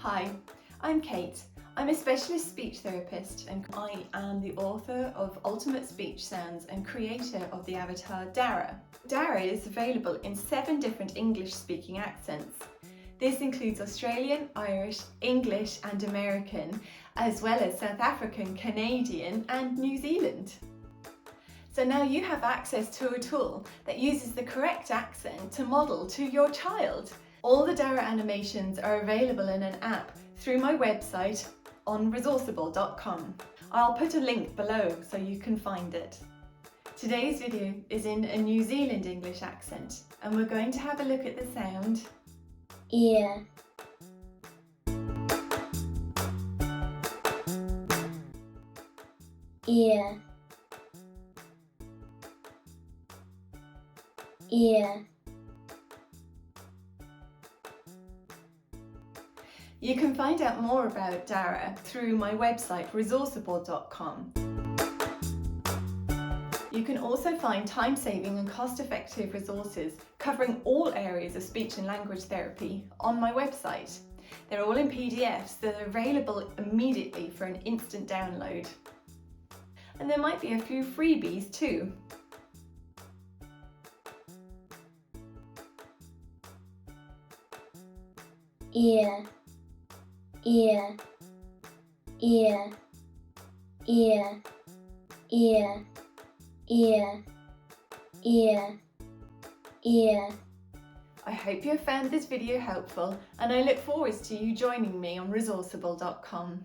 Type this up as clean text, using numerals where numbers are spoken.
Hi, I'm Kate. I'm a specialist speech therapist and I am the author of Ultimate Speech Sounds and creator of the avatar DARA. DARA is available in 7 different English-speaking accents. This includes Australian, Irish, English and American, as well as South African, Canadian and New Zealand. So now you have access to a tool that uses the correct accent to model to your child. All the DARA animations are available in an app through my website on Resourceible.com. I'll put a link below so you can find it. Today's video is in a New Zealand English accent and we're going to have a look at the sound ear, ear, ear. You can find out more about DARA through my website Resourceible.com. You can also find time-saving and cost-effective resources covering all areas of speech and language therapy on my website. They're all in PDFs that are available immediately for an instant download. And there might be a few freebies too. Ear, ear, ear, ear, ear, ear, ear, ear. I hope you have found this video helpful and I look forward to you joining me on Resourceible.com.